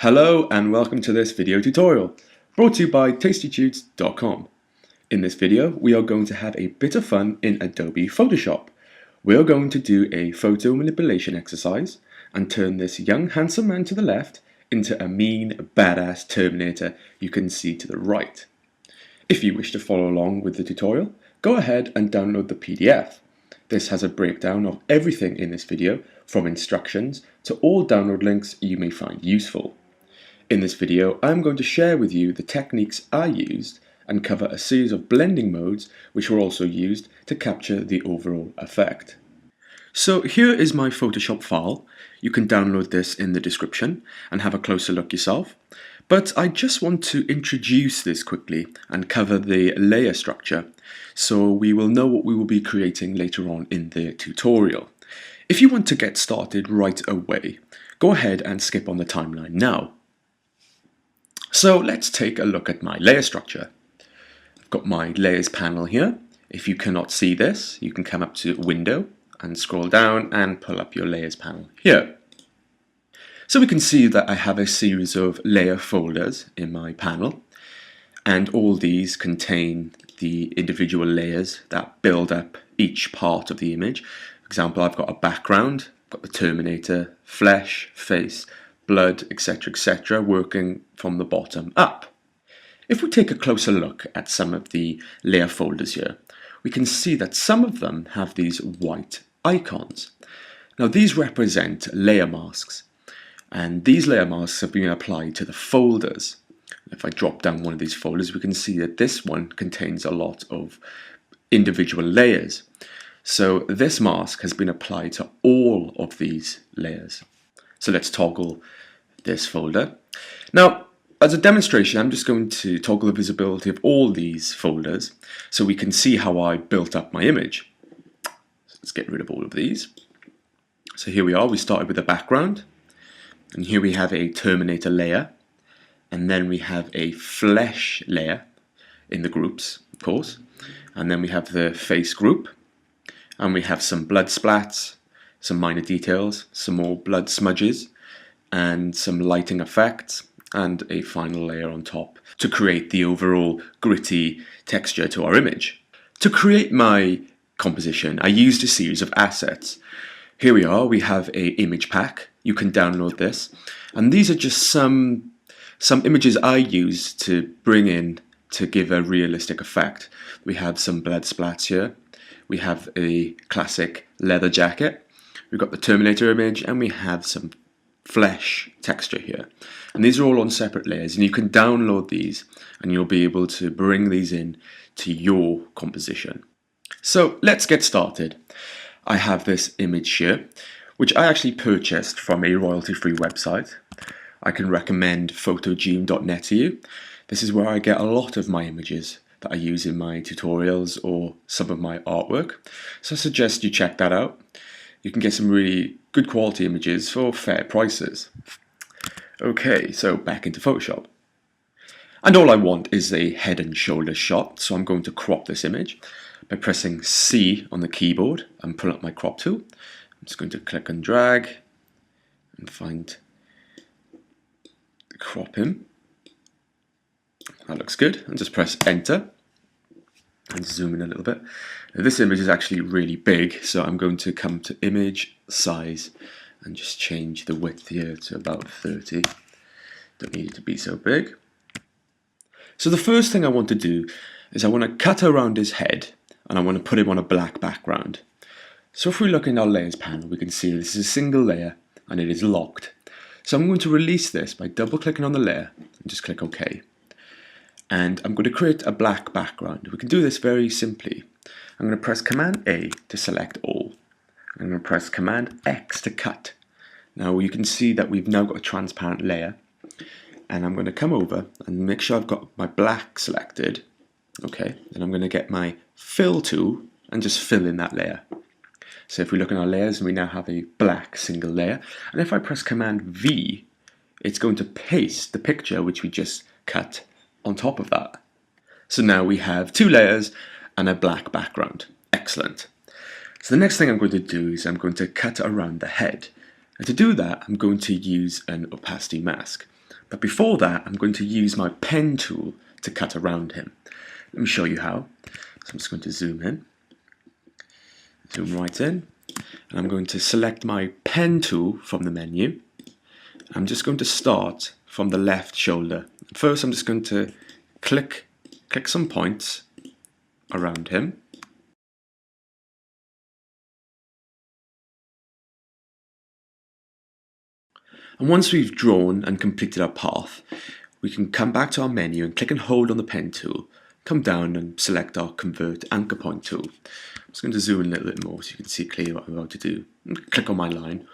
Hello and welcome to this video tutorial, brought to you by tastytudes.com. In this video, we are going to have a bit of fun in Adobe Photoshop. We are going to do a photo manipulation exercise and turn this young handsome man to the left into a mean, badass Terminator you can see to the right. If you wish to follow along with the tutorial, go ahead and download the PDF. This has a breakdown of everything in this video, from instructions to all download links you may find useful. In this video, I'm going to share with you the techniques I used and cover a series of blending modes which were also used to capture the overall effect. So here is my Photoshop file. You can download this in the description and have a closer look yourself. But I just want to introduce this quickly and cover the layer structure so we will know what we will be creating later on in the tutorial. If you want to get started right away, go ahead and skip on the timeline now. So let's take a look at my layer structure. I've got my layers panel here. If you cannot see this, you can come up to Window and scroll down and pull up your layers panel here. So we can see that I have a series of layer folders in my panel, and all these contain the individual layers that build up each part of the image. For example, I've got a background, I've got the Terminator, flesh, face, blood, etc., working from the bottom up. If we take a closer look at some of the layer folders here, we can see that some of them have these white icons. Now these represent layer masks, and these layer masks have been applied to the folders. If I drop down one of these folders, we can see that this one contains a lot of individual layers. So this mask has been applied to all of these layers. So let's toggle this folder. Now, as a demonstration, I'm just going to toggle the visibility of all these folders so we can see how I built up my image. So let's get rid of all of these. So here we are, we started with a background, and here we have a Terminator layer, and then we have a flesh layer in the groups, of course, and then we have the face group, and we have some blood splats, some minor details, some more blood smudges, and some lighting effects, and a final layer on top to create the overall gritty texture to our image. To create my composition, I used a series of assets. Here we are, we have an image pack. You can download this, and these are just some images I used to bring in to give a realistic effect. We have some blood splats here. We have a classic leather jacket. We've got the Terminator image, and we have some flesh texture here. And these are all on separate layers, and you can download these and you'll be able to bring these in to your composition. So let's get started. I have this image here, which I actually purchased from a royalty-free website. I can recommend photogene.net to you. This is where I get a lot of my images that I use in my tutorials or some of my artwork. So I suggest you check that out. You can get some really good quality images for fair prices. Okay, so back into Photoshop. And all I want is a head and shoulders shot, so I'm going to crop this image by pressing C on the keyboard and pull up my crop tool. I'm just going to click and drag and find crop him. That looks good, and just press enter and zoom in a little bit. Now, this image is actually really big, so I'm going to come to image size and just change the width here to about 30. Don't need it to be so big. So the first thing I want to do is I want to cut around his head, and I want to put him on a black background. So if we look in our layers panel, we can see this is a single layer and it is locked. So I'm going to release this by double clicking on the layer and just click OK. And I'm going to create a black background. We can do this very simply. I'm going to press Command A to select all. I'm going to press Command X to cut. Now you can see that we've now got a transparent layer, and I'm going to come over and make sure I've got my black selected. Okay, then I'm going to get my fill tool and just fill in that layer. So if we look in our layers, we now have a black single layer, and if I press Command V, it's going to paste the picture which we just cut on top of that. So now we have two layers and a black background. Excellent. So the next thing I'm going to do is I'm going to cut around the head. And to do that, I'm going to use an opacity mask. But before that, I'm going to use my pen tool to cut around him. Let me show you how. So I'm just going to zoom in, zoom right in, and I'm going to select my pen tool from the menu. I'm just going to start from the left shoulder. First, I'm just going to click some points around him. And once we've drawn and completed our path, we can come back to our menu and click and hold on the pen tool, come down and select our Convert Anchor Point tool. I'm just going to zoom in a little bit more so you can see clearly what I'm about to do. Click on my line,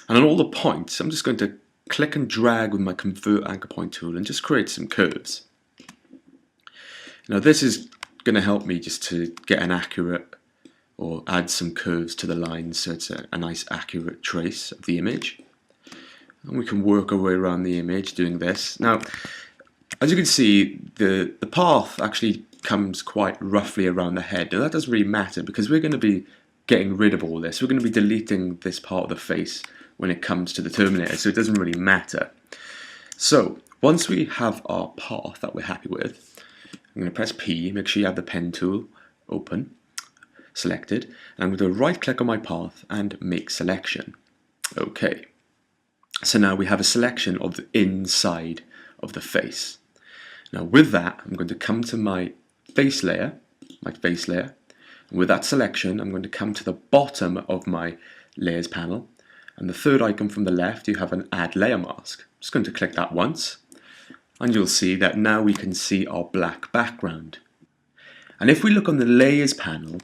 and on all the points, I'm just going to click and drag with my Convert Anchor Point tool and just create some curves. Now this is going to help me just to get an accurate, or add some curves to the lines so it's a nice accurate trace of the image. And we can work our way around the image doing this. Now, as you can see, the path actually comes quite roughly around the head. Now that doesn't really matter because we're going to be getting rid of all this. We're going to be deleting this part of the face when it comes to the Terminator, so it doesn't really matter. So, once we have our path that we're happy with, I'm going to press P, make sure you have the pen tool open, selected, and I'm going to right click on my path and make selection. Okay. So now we have a selection of the inside of the face. Now with that, I'm going to come to my face layer, and with that selection, I'm going to come to the bottom of my layers panel, and the third icon from the left, you have an add layer mask. I'm just going to click that once, and you'll see that now we can see our black background. And if we look on the layers panel,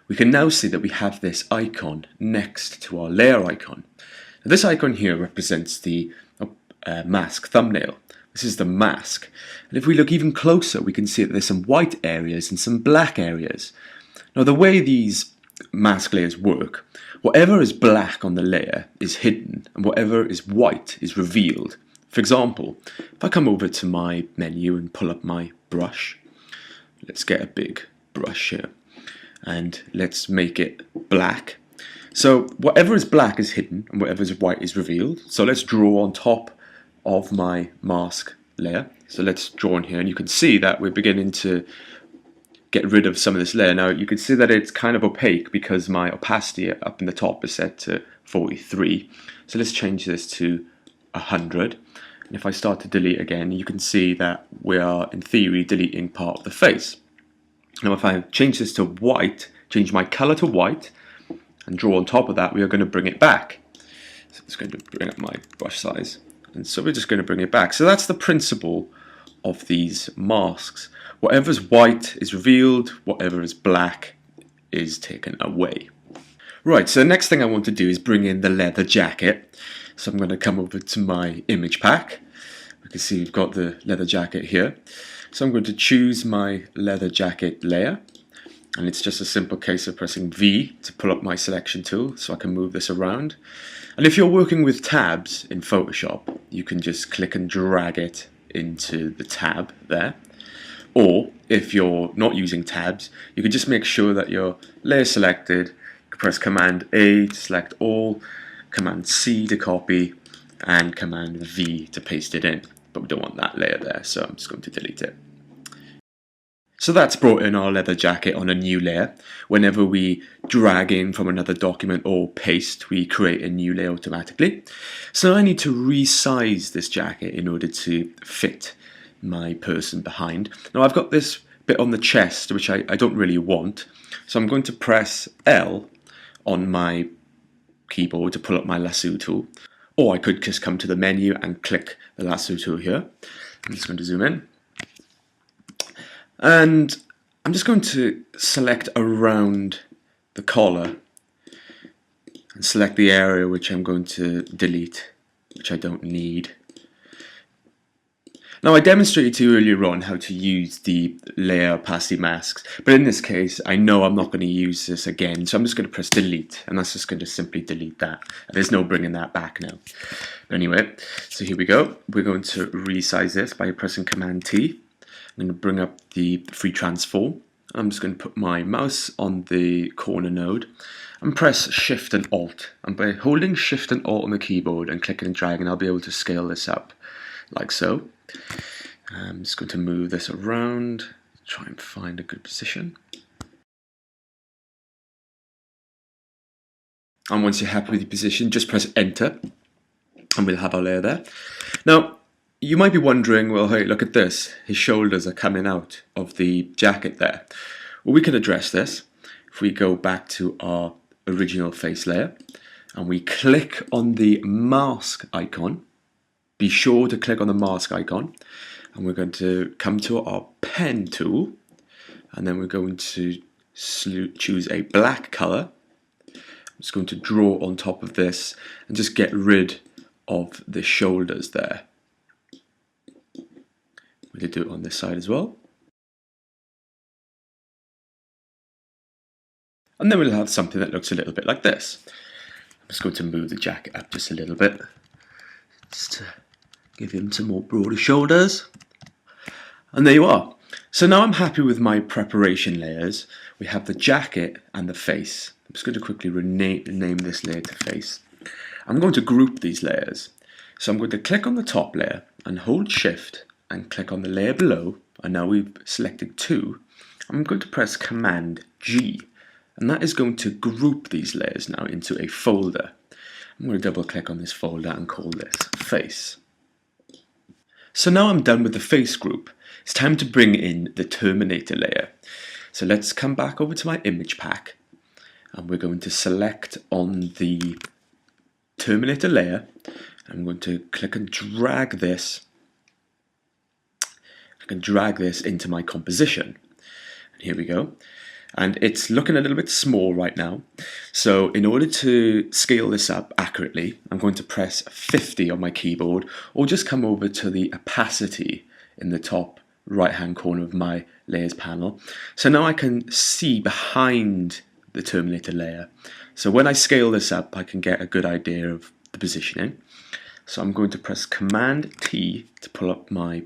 we can now see that we have this icon next to our layer icon. Now, this icon here represents the mask thumbnail. This is the mask. And if we look even closer, we can see that there's some white areas and some black areas. Now, the way these mask layers work, whatever is black on the layer is hidden, and whatever is white is revealed. For example, if I come over to my menu and pull up my brush, let's get a big brush here, and let's make it black. So whatever is black is hidden and whatever is white is revealed. So let's draw on top of my mask layer. So let's draw in here, and you can see that we're beginning to get rid of some of this layer. Now you can see that it's kind of opaque because my opacity up in the top is set to 43. So let's change this to 100. And if I start to delete again, you can see that we are in theory deleting part of the face. Now if I change this to white, change my color to white, and draw on top of that, we are going to bring it back. So it's going to bring up my brush size. And so we're just going to bring it back. So that's the principle of these masks. Whatever is white is revealed, whatever is black is taken away. Right, so the next thing I want to do is bring in the leather jacket. So I'm going to come over to my image pack. You can see we've got the leather jacket here. So I'm going to choose my leather jacket layer. And it's just a simple case of pressing V to pull up my selection tool so I can move this around. And if you're working with tabs in Photoshop, you can just click and drag it into the tab there. Or if you're not using tabs, you can just make sure that your layer is selected. You can press Command A to select all, Command C to copy, and Command V to paste it in. But we don't want that layer there, so I'm just going to delete it. So that's brought in our leather jacket on a new layer. Whenever we drag in from another document or paste, we create a new layer automatically. So I need to resize this jacket in order to fit my person behind. Now I've got this bit on the chest, which I don't really want. So I'm going to press L on my keyboard to pull up my lasso tool. Or I could just come to the menu and click the lasso tool here. I'm just going to zoom in. And I'm just going to select around the collar and select the area which I'm going to delete, which I don't need. Now I demonstrated to you earlier on how to use the layer opacity masks, but in this case I know I'm not going to use this again, so I'm just going to press delete, and that's just going to simply delete that. There's no bringing that back now. Anyway, so here we go. We're going to resize this by pressing Command T. I'm going to bring up the free transform. I'm just going to put my mouse on the corner node and press Shift and Alt. And by holding Shift and Alt on the keyboard and clicking and dragging, I'll be able to scale this up. like so. I'm just going to move this around, try and find a good position. And once you're happy with your position, just press enter and we'll have our layer there. Now, you might be wondering, well, hey, look at this. His shoulders are coming out of the jacket there. Well, we can address this if we go back to our original face layer and we click on the mask icon. Be sure to click on the mask icon, and we're going to come to our pen tool, and then we're going to choose a black color. I'm just going to draw on top of this and just get rid of the shoulders there. We're going to do it on this side as well. And then we'll have something that looks a little bit like this. I'm just going to move the jacket up just a little bit, just to give him some more broader shoulders. And there you are. So now I'm happy with my preparation layers. We have the jacket and the face. I'm just going to quickly rename this layer to face. I'm going to group these layers. So I'm going to click on the top layer and hold shift and click on the layer below. And now we've selected two. I'm going to press Command G. And that is going to group these layers now into a folder. I'm going to double click on this folder and call this face. So now I'm done with the face group. It's time to bring in the Terminator layer. So let's come back over to my image pack and we're going to select on the Terminator layer. I'm going to click and drag this. I can drag this into my composition. And here we go. And it's looking a little bit small right now. So in order to scale this up accurately, I'm going to press 50 on my keyboard, or just come over to the opacity in the top right hand corner of my layers panel. So now I can see behind the Terminator layer. So when I scale this up, I can get a good idea of the positioning. So I'm going to press Command T to pull up my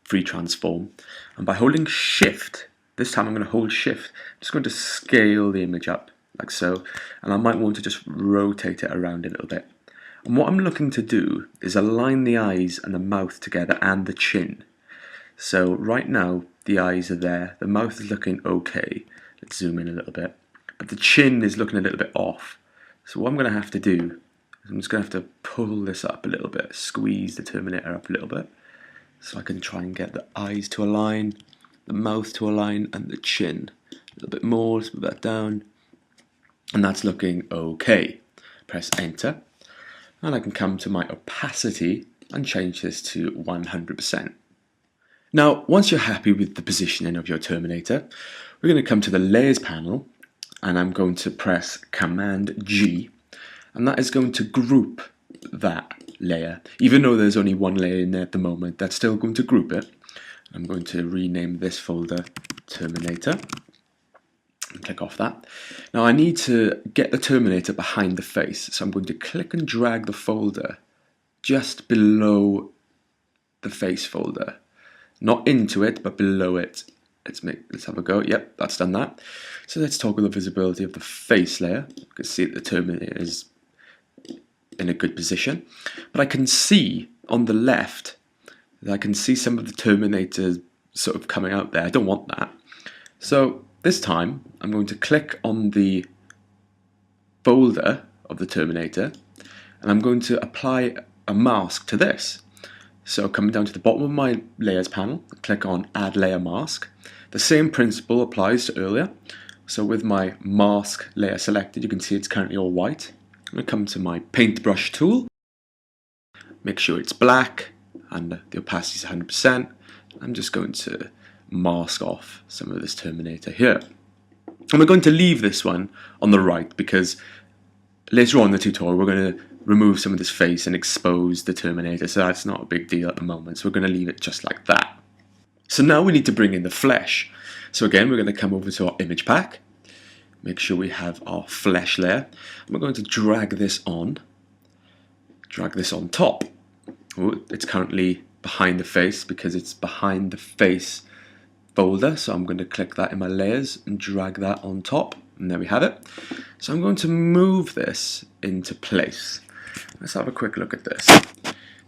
free transform, and by holding shift, this time I'm going to hold shift, I'm just going to scale the image up like so, and I might want to just rotate it around a little bit. And what I'm looking to do is align the eyes and the mouth together and the chin. So right now the eyes are there, the mouth is looking okay. Let's zoom in a little bit, but the chin is looking a little bit off. So what I'm going to have to do is I'm just going to have to pull this up a little bit, squeeze the Terminator up a little bit, so I can try and get the eyes to align, the mouth to align, and the chin a little bit more. Let's move that down, and that's looking okay. Press enter, and I can come to my opacity and change this to 100%. Now, once you're happy with the positioning of your Terminator, we're going to come to the layers panel, and I'm going to press Command G, and that is going to group that layer. Even though there's only one layer in there at the moment, that's still going to group it. I'm going to rename this folder Terminator and click off that. Now I need to get the Terminator behind the face, so I'm going to click and drag the folder just below the face folder. Not into it, but below it. Let's have a go. Yep, that's done that. So let's toggle the visibility of the face layer. You can see that the Terminator is in a good position. But I can see on the left, I can see some of the Terminator sort of coming out there. I don't want that. So this time I'm going to click on the folder of the Terminator and I'm going to apply a mask to this. So coming down to the bottom of my layers panel, click on add layer mask. The same principle applies to earlier. So with my mask layer selected, you can see it's currently all white. I'm going to come to my paintbrush tool, make sure it's black and the opacity is 100%. I'm just going to mask off some of this Terminator here. And we're going to leave this one on the right because later on in the tutorial we're going to remove some of this face and expose the Terminator, so that's not a big deal at the moment, so we're going to leave it just like that. So now we need to bring in the flesh. So again, we're going to come over to our image pack, make sure we have our flesh layer, and we're going to drag this on top. Oh, it's currently behind the face because it's behind the face folder, so I'm going to click that in my layers and drag that on top, and there we have it. So I'm going to move this into place. Let's have a quick look at this.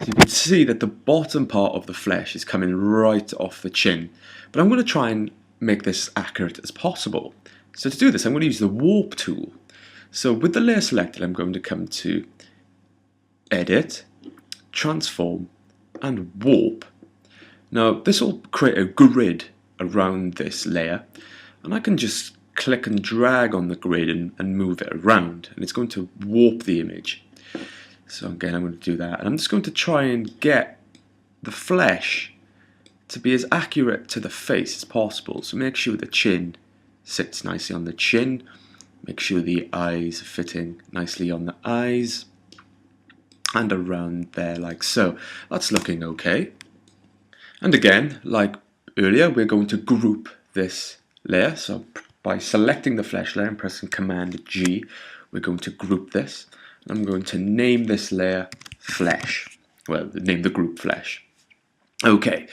So you can see that the bottom part of the flesh is coming right off the chin. But I'm going to try and make this accurate as possible. So to do this, I'm going to use the warp tool. So with the layer selected, I'm going to come to Edit, Transform, and Warp. Now this will create a grid around this layer, and I can just click and drag on the grid and move it around, and it's going to warp the image. So again, I'm going to do that, and I'm just going to try and get the flesh to be as accurate to the face as possible. So make sure the chin sits nicely on the chin, make sure the eyes are fitting nicely on the eyes, and around there like so. That's looking okay. And again, like earlier, we're going to group this layer. So by selecting the flesh layer and pressing Command G, we're going to group this. I'm going to name this layer Flesh. Well, name the group Flesh. Okay,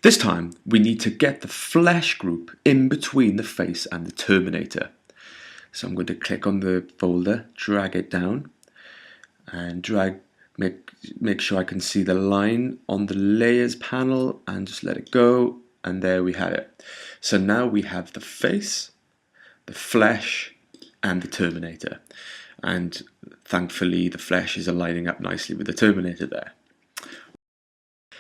this time we need to get the flesh group in between the face and the Terminator. So I'm going to click on the folder, drag it down, and make sure I can see the line on the layers panel, and just let it go, and there we have it. So now we have the face, the flesh, and the Terminator, and thankfully the flesh is aligning up nicely with the Terminator there.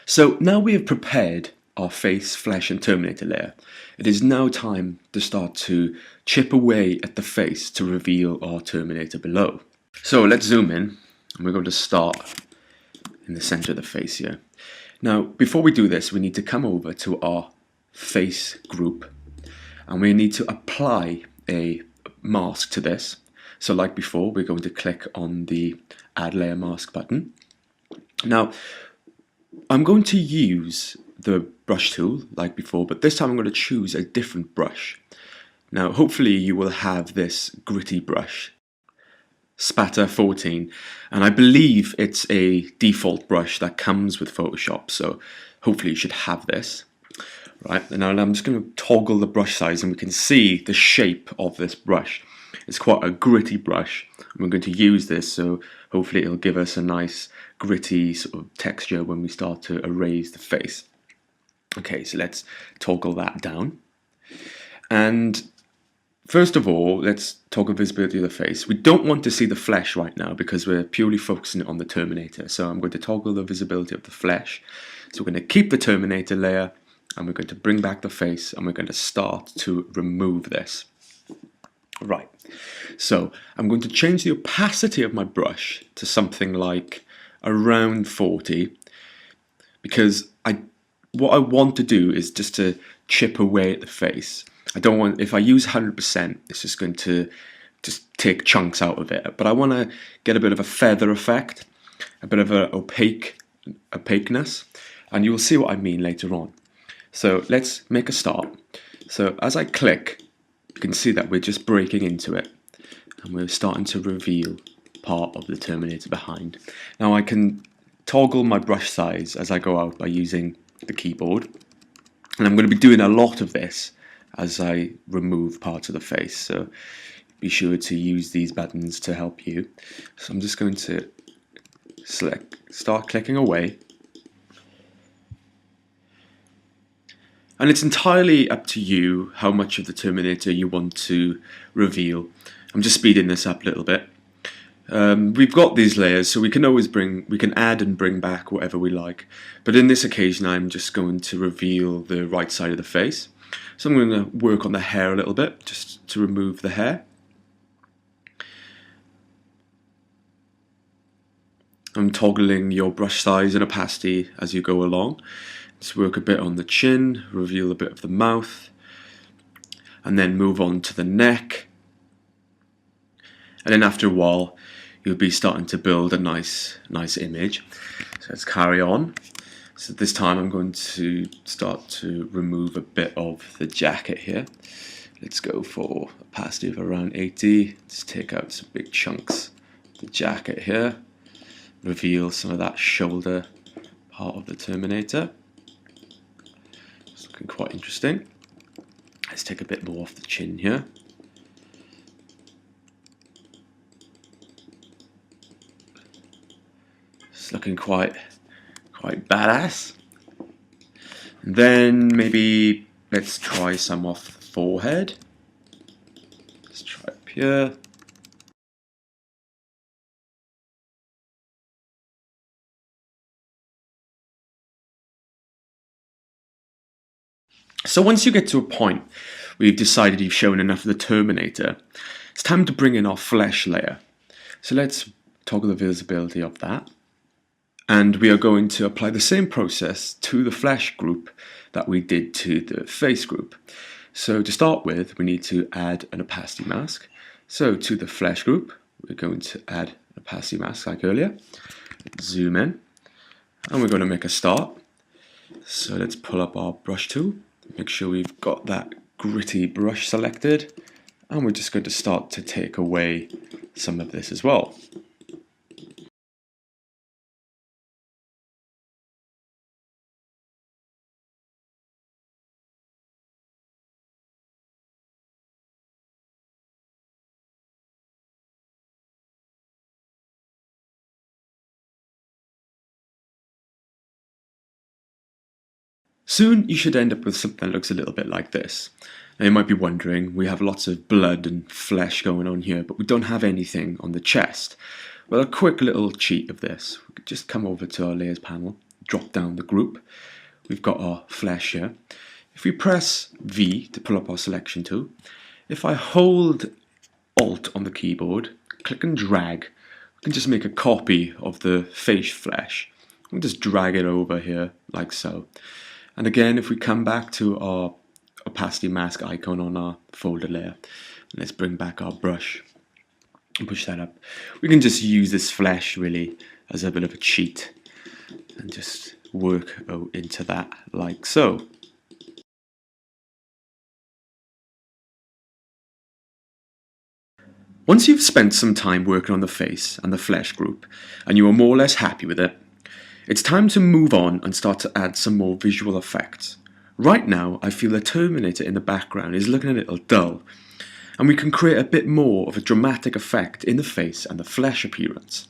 So now we have prepared our face, flesh, and Terminator layer. It is now time to start to chip away at the face to reveal our Terminator below. So let's zoom in, and we're going to start in the center of the face here. Now, before we do this, we need to come over to our face group, and we need to apply a mask to this. So like before, we're going to click on the Add Layer Mask button. Now, I'm going to use the brush tool like before, but this time I'm going to choose a different brush. Now, hopefully you will have this gritty brush, Spatter 14, and I believe it's a default brush that comes with Photoshop, so hopefully you should have this. Right, and now I'm just going to toggle the brush size, and we can see the shape of this brush. It's quite a gritty brush. We're going to use this, so hopefully it'll give us a nice gritty sort of texture when we start to erase the face. Okay, so let's toggle that down. And first of all, let's toggle visibility of the face. We don't want to see the flesh right now because we're purely focusing on the Terminator. So I'm going to toggle the visibility of the flesh. So we're going to keep the Terminator layer, and we're going to bring back the face, and we're going to start to remove this. Right, so I'm going to change the opacity of my brush to something like around 40, because what I want to do is just to chip away at the face. I don't want, if I use 100%, it's just going to just take chunks out of it. But I want to get a bit of a feather effect, a bit of an opaqueness, and you will see what I mean later on. So let's make a start. So as I click, you can see that we're just breaking into it, and we're starting to reveal part of the Terminator behind. Now I can toggle my brush size as I go out by using the keyboard, and I'm going to be doing a lot of this as I remove parts of the face, so be sure to use these buttons to help you. So I'm just going to start clicking away, and it's entirely up to you how much of the Terminator you want to reveal. I'm just speeding this up a little bit. We've got these layers, so we can add and bring back whatever we like. But in this occasion, I'm just going to reveal the right side of the face. So I'm going to work on the hair a little bit, just to remove the hair. I'm toggling your brush size and opacity as you go along. Just work a bit on the chin, reveal a bit of the mouth, and then move on to the neck. And then after a while, you'll be starting to build a nice image. So let's carry on. So this time I'm going to start to remove a bit of the jacket here. Let's go for a pasty of around 80. Just take out some big chunks of the jacket here. Reveal some of that shoulder part of the Terminator. It's looking quite interesting. Let's take a bit more off the chin here. It's looking quite quite badass. And then maybe let's try some off the forehead. Let's try up here. So once you get to a point where you've decided you've shown enough of the Terminator, it's time to bring in our flesh layer. So let's toggle the visibility of that. And we are going to apply the same process to the flesh group that we did to the face group. So to start with, we need to add an opacity mask. So to the flesh group, we're going to add an opacity mask like earlier. Zoom in, and we're going to make a start. So let's pull up our brush tool. Make sure we've got that gritty brush selected, and we're just going to start to take away some of this as well. Soon you should end up with something that looks a little bit like this. Now you might be wondering, we have lots of blood and flesh going on here, but we don't have anything on the chest. Well, a quick little cheat of this. We could just come over to our layers panel, drop down the group. We've got our flesh here. If we press V to pull up our selection tool, if I hold Alt on the keyboard, click and drag, we can just make a copy of the face flesh. We'll just drag it over here like so. And again, if we come back to our opacity mask icon on our folder layer, let's bring back our brush and push that up. We can just use this flesh really as a bit of a cheat and just work into that like so. Once you've spent some time working on the face and the flesh group, and you are more or less happy with it, it's time to move on and start to add some more visual effects. Right now, I feel the Terminator in the background is looking a little dull, and we can create a bit more of a dramatic effect in the face and the flesh appearance.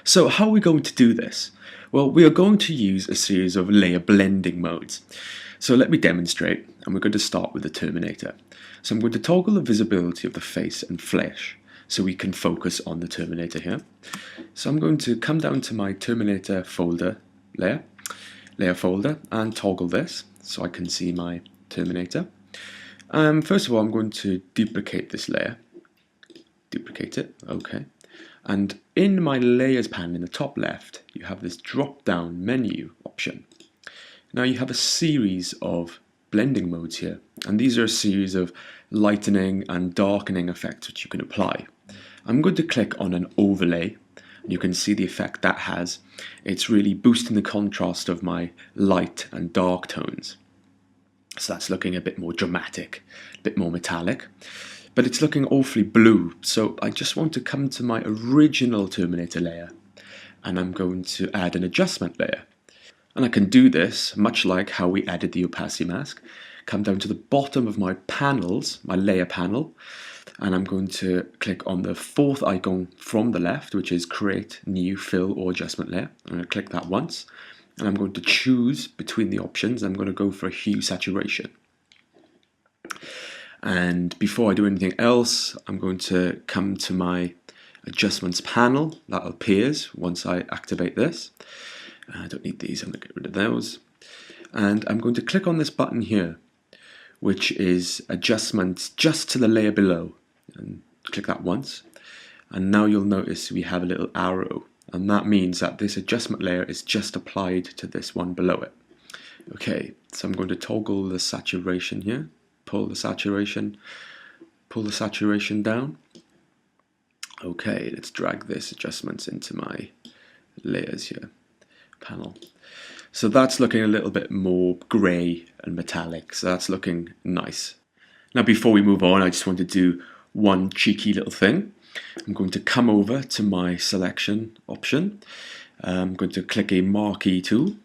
So how are we going to do this? Well, we are going to use a series of layer blending modes. So let me demonstrate, and we're going to start with the Terminator. So I'm going to toggle the visibility of the face and flesh so we can focus on the Terminator here. So I'm going to come down to my Terminator folder layer folder, and toggle this so I can see my Terminator. First of all, I'm going to duplicate this layer. Duplicate it, okay. And in my layers panel in the top left, you have this drop down menu option. Now you have a series of blending modes here, and these are a series of lightening and darkening effects which you can apply. I'm going to click on an overlay, and you can see the effect that has. It's really boosting the contrast of my light and dark tones. So that's looking a bit more dramatic, a bit more metallic, but it's looking awfully blue. So I just want to come to my original Terminator layer, and I'm going to add an adjustment layer. And I can do this much like how we added the opacity mask. Come down to the bottom of my panels, my layer panel, and I'm going to click on the fourth icon from the left, which is create new fill or adjustment layer. I'm going to click that once, and I'm going to choose between the options. I'm going to go for hue saturation. And before I do anything else, I'm going to come to my adjustments panel that appears once I activate this. I don't need these, I'm going to get rid of those. And I'm going to click on this button here, which is adjustments just to the layer below. And click that once. And now you'll notice we have a little arrow. And that means that this adjustment layer is just applied to this one below it. Okay, so I'm going to toggle the saturation here. Pull the saturation down. Okay, let's drag this adjustments into my layers here panel. So that's looking a little bit more grey and metallic, so that's looking nice. Now before we move on, I just want to do one cheeky little thing. I'm going to come over to my selection option. I'm going to click a marquee tool.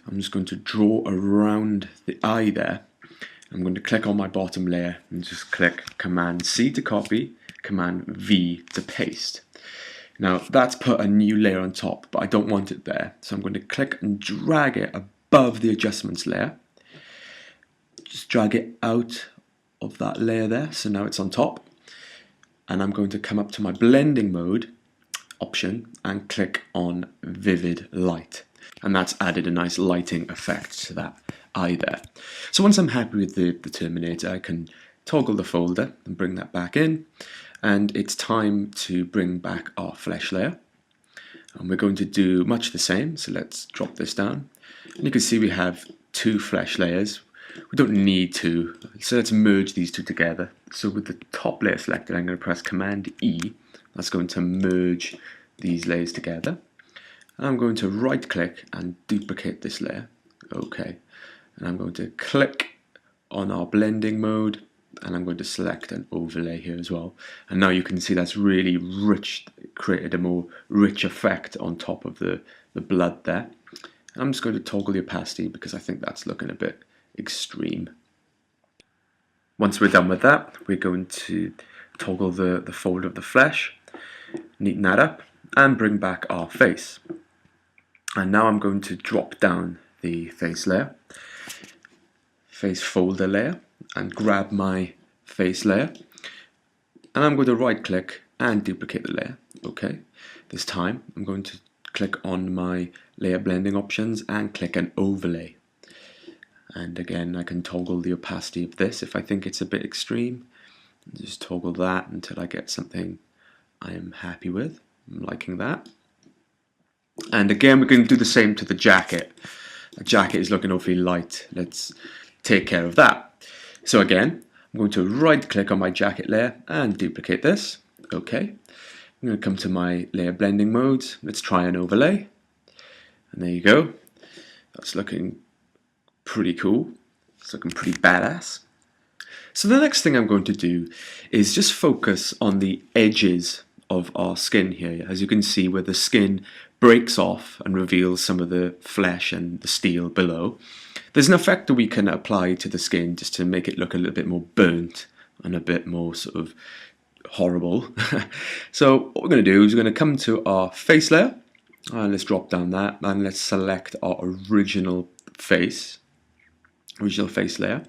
I'm just going to draw around the eye there. I'm going to click on my bottom layer and just click Command C to copy, Command V to paste. Now that's put a new layer on top, but I don't want it there. So I'm going to click and drag it above the adjustments layer. Just drag it out of that layer there, so now it's on top. And I'm going to come up to my blending mode option and click on vivid light. And that's added a nice lighting effect to that eye there. So once I'm happy with the Terminator, I can toggle the folder and bring that back in. And it's time to bring back our flesh layer. And we're going to do much the same. So let's drop this down. And you can see we have two flesh layers. We don't need to, so let's merge these two together. So with the top layer selected, I'm going to press Command E. That's going to merge these layers together. And I'm going to right click and duplicate this layer. Okay. And I'm going to click on our blending mode, and I'm going to select an overlay here as well. And now you can see that's really rich, created a more rich effect on top of the blood there. I'm just going to toggle the opacity because I think that's looking a bit extreme. Once we're done with that, we're going to toggle the fold of the flesh, neaten that up, and bring back our face. And now I'm going to drop down the face layer, face folder layer, and grab my face layer. And I'm going to right click and duplicate the layer. Okay. This time I'm going to click on my layer blending options and click an overlay. And again, I can toggle the opacity of this if I think it's a bit extreme. Just toggle that until I get something I am happy with. I'm liking that. And again, we're going to do the same to the jacket. The jacket is looking awfully light. Let's take care of that. So again, I'm going to right click on my jacket layer and duplicate this. Okay. I'm going to come to my layer blending modes. Let's try an overlay. And there you go. That's looking pretty cool. It's looking pretty badass. So the next thing I'm going to do is just focus on the edges of our skin here. As you can see, where the skin breaks off and reveals some of the flesh and the steel below, there's an effect that we can apply to the skin just to make it look a little bit more burnt and a bit more sort of horrible. So what we're going to do is we're going to come to our face layer, and let's drop down that, and let's select our original face layer.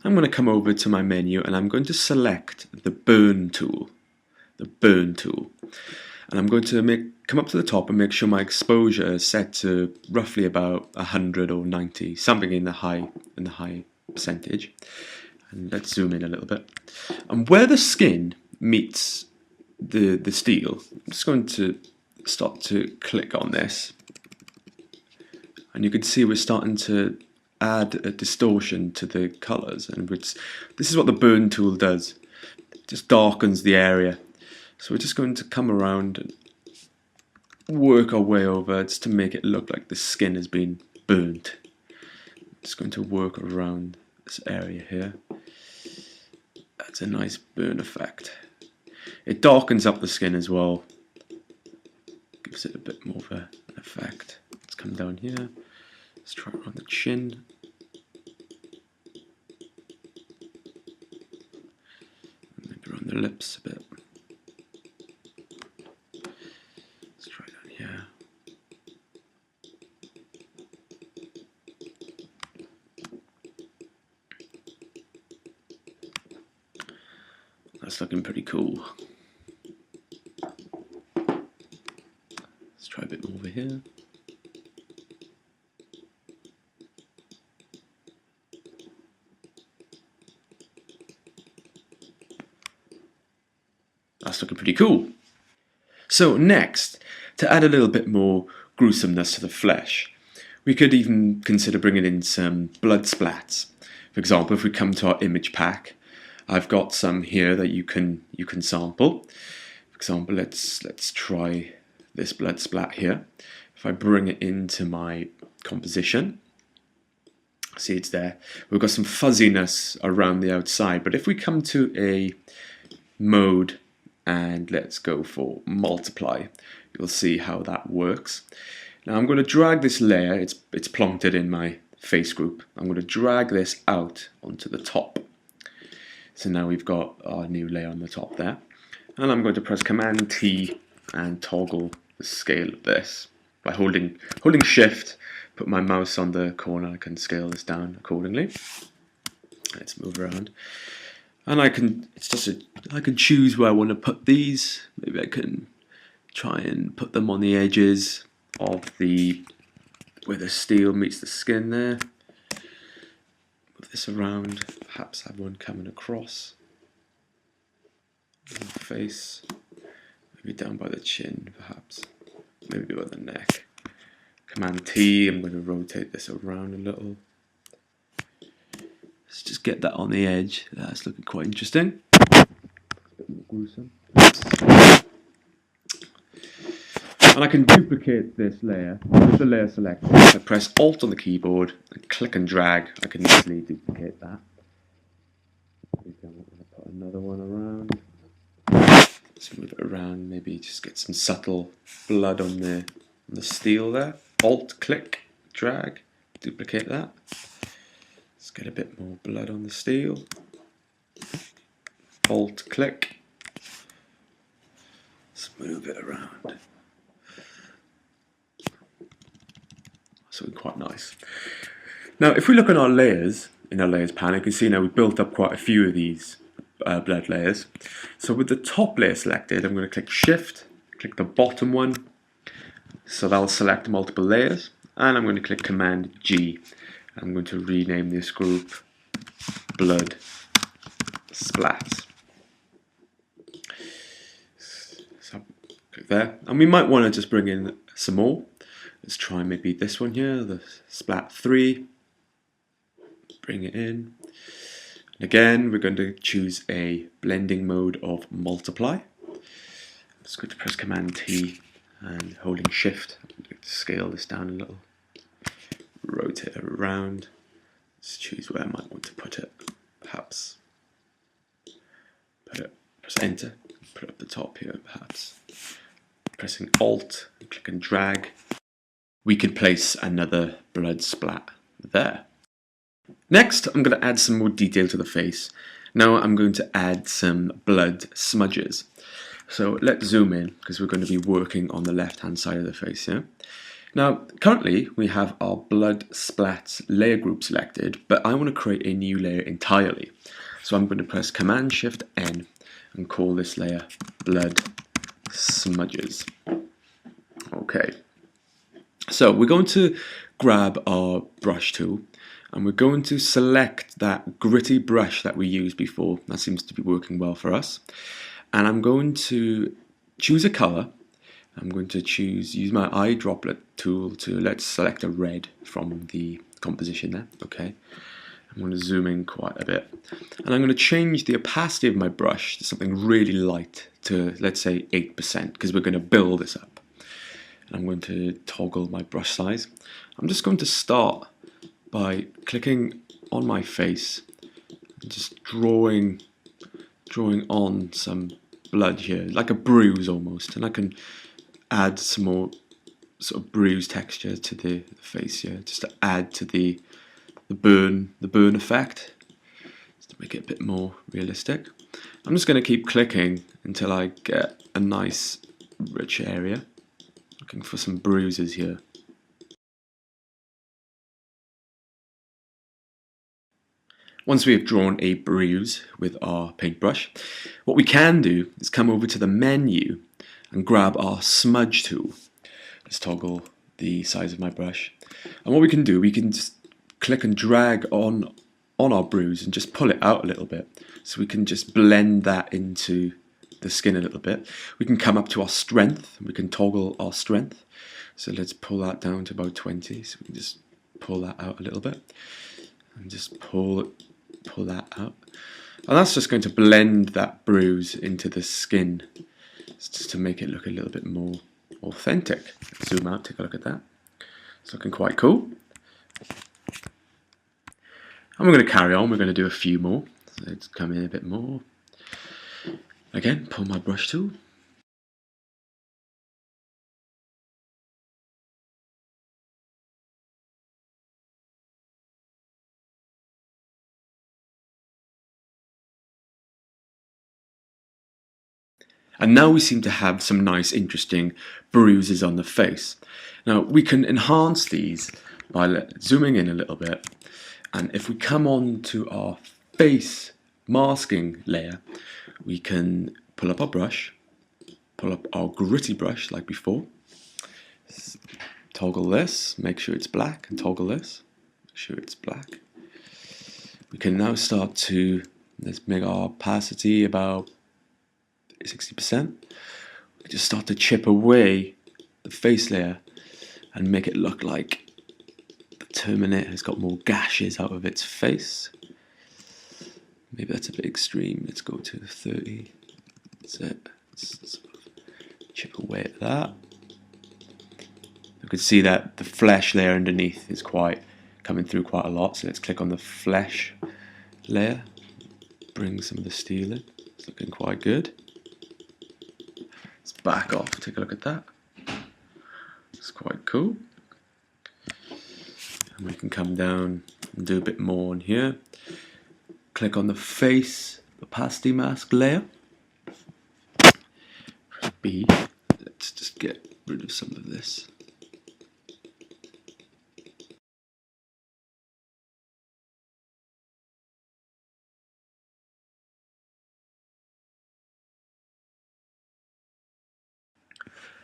I'm going to come over to my menu and I'm going to select the burn tool. And I'm going to come up to the top and make sure my exposure is set to roughly about 100 or 90, something in the high percentage. And let's zoom in a little bit. And where the skin meets the steel, I'm just going to start to click on this. And you can see we're starting to add a distortion to the colors, and this is what the burn tool does. It just darkens the area. So we're just going to come around and work our way over just to make it look like the skin has been burnt. Just going to work around this area here. That's a nice burn effect. It darkens up the skin as well. Gives it a bit more of an effect. Let's come down here. Let's try it on the chin. Maybe around the lips a bit. Let's try down here. That's looking pretty cool. Let's try a bit more over here. That's looking pretty cool. So next, to add a little bit more gruesomeness to the flesh, we could even consider bringing in some blood splats. For example, if we come to our image pack, I've got some here that you can sample. For example, let's try this blood splat here. If I bring it into my composition, see it's there. We've got some fuzziness around the outside, but if we come to a mode and let's go for multiply, you'll see how that works. Now I'm going to drag this layer, it's planted in my face group. I'm going to drag this out onto the top. So now we've got our new layer on the top there. And I'm going to press Command T and toggle the scale of this by holding shift. Put my mouse on the corner, I can scale this down accordingly. Let's move around. And I can choose where I want to put these. Maybe I can try and put them on the edges of where the steel meets the skin there. Move this around, perhaps have one coming across the face, maybe down by the chin, perhaps, maybe by the neck. Command T, I'm going to rotate this around a little. Let's just get that on the edge. That's looking quite interesting. A bit more gruesome. And I can duplicate this layer with the layer selected. If I press Alt on the keyboard and click and drag, I can easily duplicate that. I'm going to put another one around. Let's move it around, maybe just get some subtle blood on the steel there. Alt, click, drag, duplicate that. Let's get a bit more blood on the steel. Alt, click. Let's move it around. So quite nice. Now, if we look on our layers, in our layers panel, you can see now we've built up quite a few of these blood layers. So with the top layer selected, I'm going to click Shift, click the bottom one, so that'll select multiple layers, and I'm going to click Command G. I'm going to rename this group Blood Splats. So click there, and we might want to just bring in some more. Let's try maybe this one here, the Splat 3. Bring it in. And again, we're going to choose a blending mode of multiply. I'm just going to press Command T and holding Shift. I'm going to scale this down a little. Rotate it around. Let's choose where I might want to put it. Perhaps press Enter. Put it up the top here, perhaps. Pressing Alt, click and drag. We could place another blood splat there. Next, I'm going to add some more detail to the face. Now I'm going to add some blood smudges. So let's zoom in, because we're going to be working on the left-hand side of the face here. Now, currently we have our blood splats layer group selected, but I want to create a new layer entirely. So I'm going to press Command Shift N and call this layer blood smudges. Okay. So we're going to grab our brush tool and we're going to select that gritty brush that we used before. That seems to be working well for us. And I'm going to choose a color. I'm going to use my eye droplet tool to let's select a red from the composition there. Okay. I'm going to zoom in quite a bit. And I'm going to change the opacity of my brush to something really light, to let's say 8%, because we're going to build this up. I'm going to toggle my brush size. I'm just going to start by clicking on my face and just drawing on some blood here, like a bruise almost, and I can add some more sort of bruise texture to the face here, just to add to the burn effect, just to make it a bit more realistic. I'm just going to keep clicking until I get a nice rich area. Looking for some bruises here. Once we have drawn a bruise with our paintbrush, what we can do is come over to the menu and grab our smudge tool. Let's toggle the size of my brush. And what we can do, we can just click and drag on our bruise and just pull it out a little bit. So we can just blend that into the skin a little bit. We can come up to our strength, we can toggle our strength. So let's pull that down to about 20. So we can just pull that out a little bit and just pull that out. And that's just going to blend that bruise into the skin, just to make it look a little bit more authentic. Let's zoom out, take a look at that. It's looking quite cool. And we're going to carry on, we're going to do a few more. So let's come in a bit more. Again, pull my brush tool. And now we seem to have some nice interesting bruises on the face. Now we can enhance these by zooming in a little bit, and if we come on to our face masking layer, we can pull up our brush, pull up our gritty brush like before, toggle this, make sure it's black, and toggle this, make sure it's black. We can now start to, let's make our opacity about 60%. We just start to chip away the face layer and make it look like the Terminator has got more gashes out of its face. Maybe that's a bit extreme. Let's go to 30. That's it. Let's sort of chip away at that. You can see that the flesh layer underneath is coming through quite a lot. So let's click on the flesh layer. Bring some of the steel in. It's looking quite good. Let's back off. Take a look at that. It's quite cool. And we can come down and do a bit more in here. Click on the face opacity mask layer. Press B. Let's just get rid of some of this.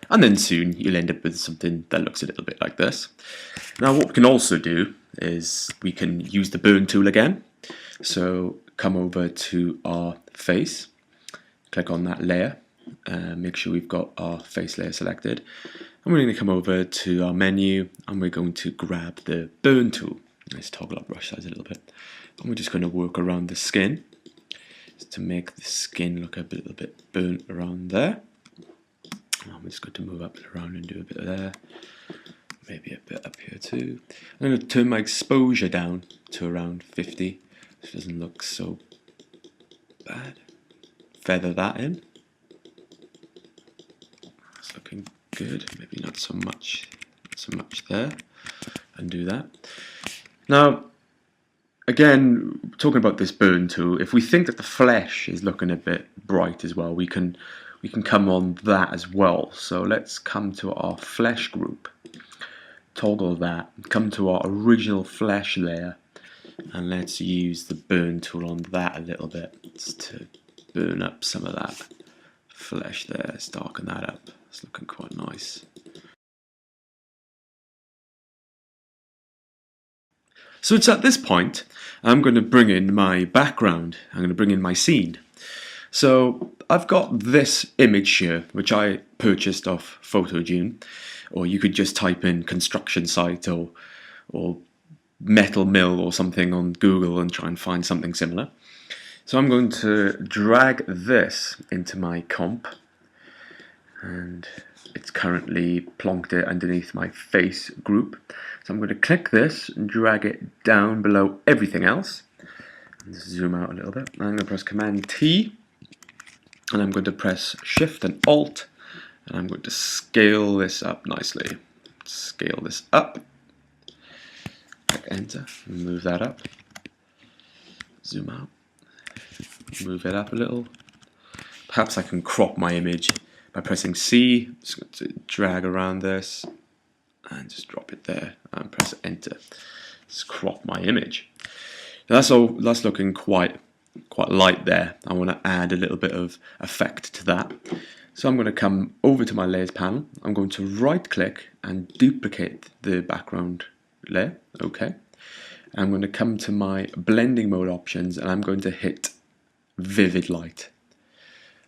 And then soon you'll end up with something that looks a little bit like this. Now what we can also do is we can use the burn tool again. So come over to our face, click on that layer, make sure we've got our face layer selected, and we're going to come over to our menu and we're going to grab the burn tool. Let's toggle our brush size a little bit, and we're just going to work around the skin just to make the skin look a little bit burnt around there. I'm just going to move up and around and do a bit there, maybe a bit up here too. I'm going to turn my exposure down to around 50. This doesn't look so bad. Feather that in. It's looking good. Maybe not so much there. And do that. Now, again, talking about this burn tool, if we think that the flesh is looking a bit bright as well, we can come on that as well. So let's come to our flesh group, toggle that, come to our original flesh layer, and let's use the burn tool on that a little bit just to burn up some of that flesh there. Let's darken that up. It's looking quite nice. So it's at this point I'm going to bring in my background. I'm going to bring in my scene. So I've got this image here, which I purchased off Photogene, or you could just type in construction site or metal mill or something on Google and try and find something similar. So I'm going to drag this into my comp, and it's currently plonked it underneath my face group. So I'm going to click this and drag it down below everything else. And just zoom out a little bit. I'm going to press Command T. And I'm going to press Shift and Alt, and I'm going to scale this up nicely. Scale this up. Click Enter, and move that up. Zoom out. Move it up a little. Perhaps I can crop my image by pressing C. Just going to drag around this and just drop it there and press Enter. Just crop my image. That's looking quite light there. I want to add a little bit of effect to that. So I'm going to come over to my layers panel. I'm going to right click and duplicate the background layer. Okay. I'm going to come to my blending mode options and I'm going to hit vivid light.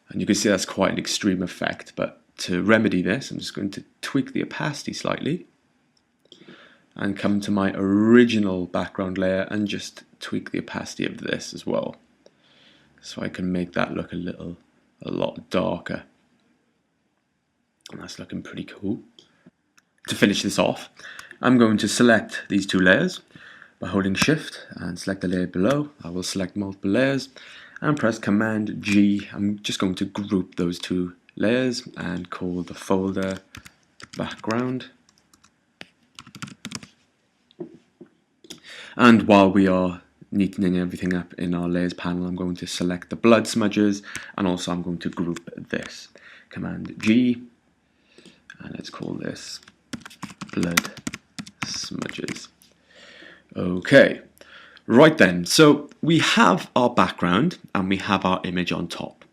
And you can see that's quite an extreme effect, but to remedy this I'm just going to tweak the opacity slightly and come to my original background layer and just tweak the opacity of this as well, so I can make that look a lot darker. And that's looking pretty cool. To finish this off, I'm going to select these two layers by holding Shift and select the layer below. I will select multiple layers and press Command G. I'm just going to group those two layers and call the folder background. And while we are neatening everything up in our layers panel, I'm going to select the blood smudges, and also I'm going to group this. Command G, and let's call this blood smudges. Okay, right then, so we have our background and we have our image on top.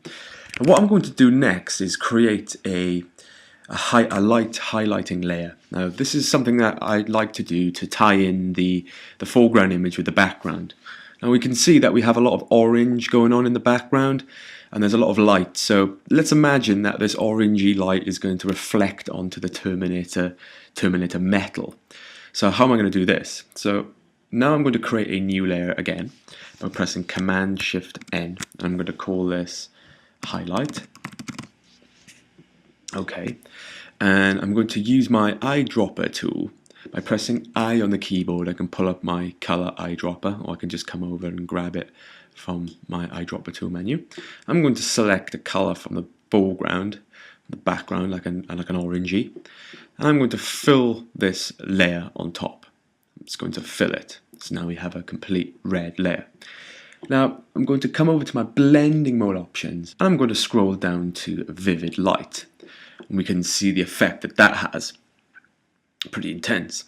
And what I'm going to do next is create a light highlighting layer. Now this is something that I'd like to do to tie in the foreground image with the background. Now we can see that we have a lot of orange going on in the background and there's a lot of light. So let's imagine that this orangey light is going to reflect onto the Terminator metal. So how am I going to do this? So now I'm going to create a new layer again by pressing Command Shift N. I'm going to call this highlight. Okay, and I'm going to use my eyedropper tool. By pressing I on the keyboard, I can pull up my color eyedropper, or I can just come over and grab it from my eyedropper tool menu. I'm going to select a color from the foreground, the background, like an orangey, and I'm going to fill this layer on top. I'm just going to fill it. So now we have a complete red layer. Now I'm going to come over to my blending mode options, and I'm going to scroll down to vivid light. And we can see the effect that that has. Pretty intense.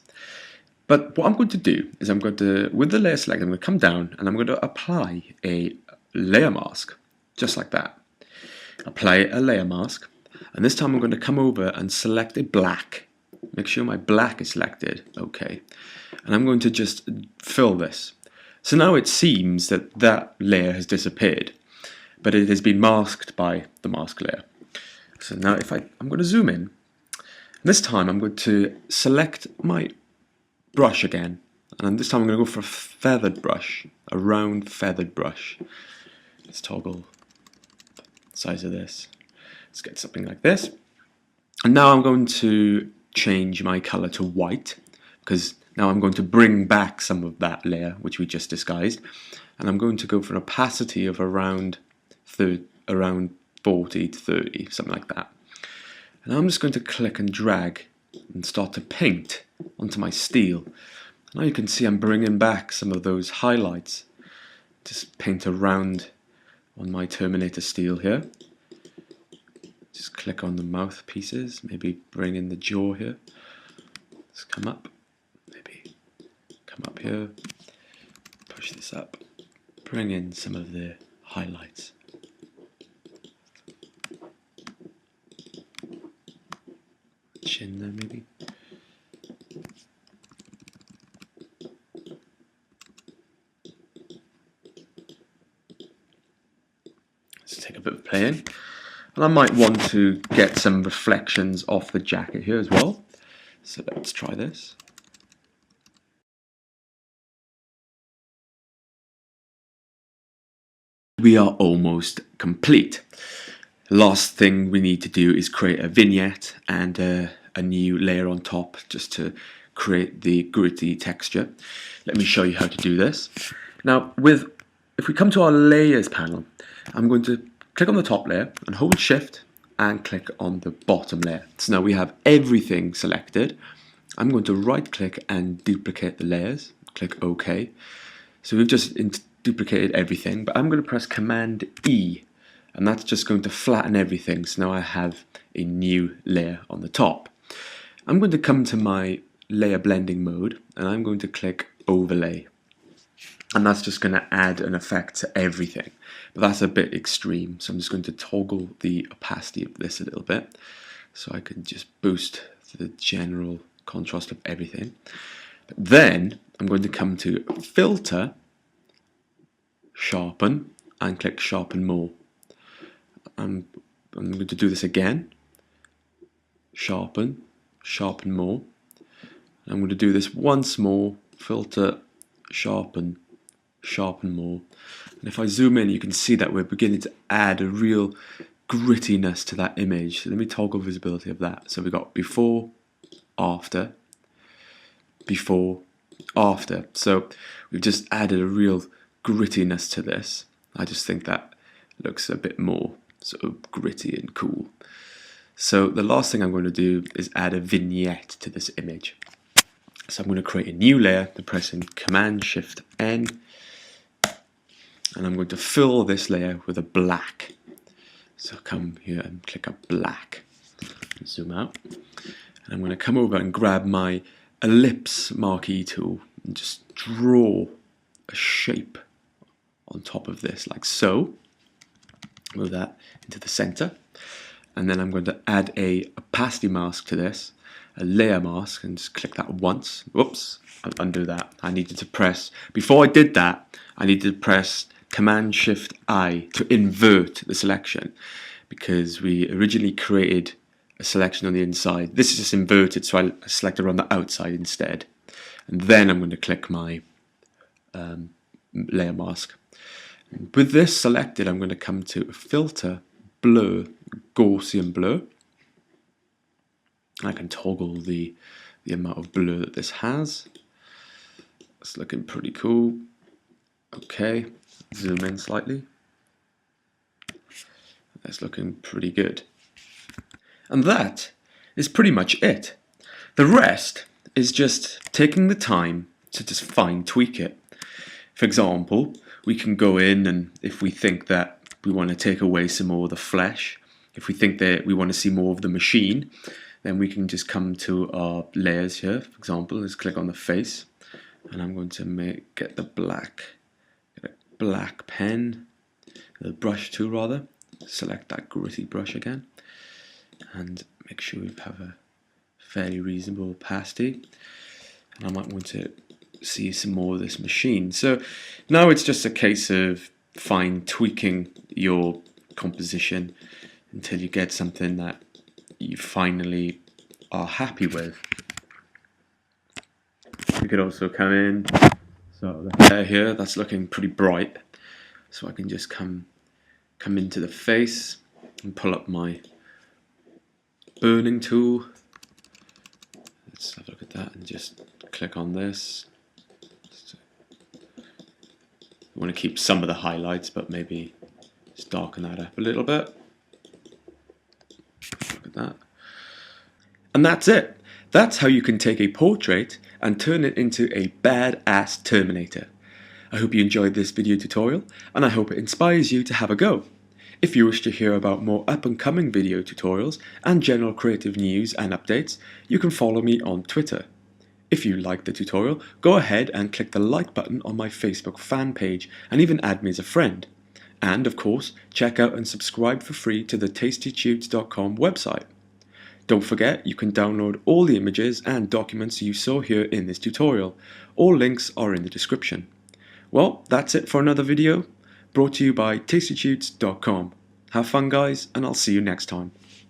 But what I'm going to do is I'm going to, with the layer select, I'm going to come down and I'm going to apply a layer mask, just like that. Apply a layer mask, and this time I'm going to come over and select a black. Make sure my black is selected. Okay. And I'm going to just fill this. So now it seems that that layer has disappeared, but it has been masked by the mask layer. So now if I'm going to zoom in, this time I'm going to select my brush again, and this time I'm going to go for a feathered brush, a round feathered brush. Let's toggle the size of this. Let's get something like this. And now I'm going to change my color to white, because now I'm going to bring back some of that layer which we just disguised, and I'm going to go for an opacity of around 40 to 30, something like that. And I'm just going to click and drag and start to paint onto my steel. Now you can see I'm bringing back some of those highlights. Just paint around on my Terminator steel here. Just click on the mouth pieces, maybe bring in the jaw here. Just come up, maybe come up here, push this up, bring in some of the highlights. Chin there maybe. Let's take a bit of playing. And I might want to get some reflections off the jacket here as well. So let's try this. We are almost complete. Last thing we need to do is create a vignette and a new layer on top just to create the gritty texture. Let me show you how to do this. Now if we come to our layers panel, I'm going to click on the top layer and hold shift and click on the bottom layer. So now we have everything selected. I'm going to right click and duplicate the layers, click OK. So we've just duplicated everything, but I'm going to press Command E, and that's just going to flatten everything. So now I have a new layer on the top. I'm going to come to my layer blending mode and I'm going to click overlay, and that's just going to add an effect to everything, but that's a bit extreme, so I'm just going to toggle the opacity of this a little bit so I can just boost the general contrast of everything. But then I'm going to come to filter, sharpen, and click sharpen more. I'm going to do this again, sharpen more. I'm going to do this once more, filter, sharpen more. And if I zoom in, you can see that we're beginning to add a real grittiness to that image. So let me toggle visibility of that. So we've got before, after, before, after. So we've just added a real grittiness to this. I just think that looks a bit more sort of gritty and cool. So the last thing I'm going to do is add a vignette to this image. So I'm going to create a new layer by pressing Command Shift N, and I'm going to fill this layer with a black. So come here and click up black. Zoom out. And I'm going to come over and grab my ellipse marquee tool and just draw a shape on top of this, like so. Move that into the center. And then I'm going to add a pasty mask to this, a layer mask, and just click that once. Whoops, I'll undo that. I needed to press, before I did that, I needed to press Command-Shift-I to invert the selection, because we originally created a selection on the inside. This is just inverted, so I selected on the outside instead. And then I'm going to click my layer mask. And with this selected, I'm going to come to Filter, Blur, Gaussian Blur. I can toggle the amount of blur that this has. It's looking pretty cool. Okay, zoom in slightly. That's looking pretty good. And that is pretty much it. The rest is just taking the time to just fine tweak it. For example, we can go in, and if we think that we want to take away some more of the flesh, if we think that we want to see more of the machine, then we can just come to our layers here. For example, let's click on the face, and I'm going to get a black pen, the brush tool rather. Select that gritty brush again, and make sure we have a fairly reasonable pasty. And I might want to see some more of this machine. So now it's just a case of fine tweaking your composition until you get something that you finally are happy with. You could also come in, so the hair here, that's looking pretty bright, so I can just come into the face and pull up my burning tool. Let's have a look at that and just click on this. I want to keep some of the highlights, but maybe just darken that up a little bit. Look at that. And that's it. That's how you can take a portrait and turn it into a badass Terminator. I hope you enjoyed this video tutorial, and I hope it inspires you to have a go. If you wish to hear about more up-and-coming video tutorials and general creative news and updates, you can follow me on Twitter. If you liked the tutorial, go ahead and click the like button on my Facebook fan page and even add me as a friend. And of course, check out and subscribe for free to the tastytudes.com website. Don't forget, you can download all the images and documents you saw here in this tutorial. All links are in the description. Well, that's it for another video, brought to you by tastytudes.com. Have fun guys, and I'll see you next time.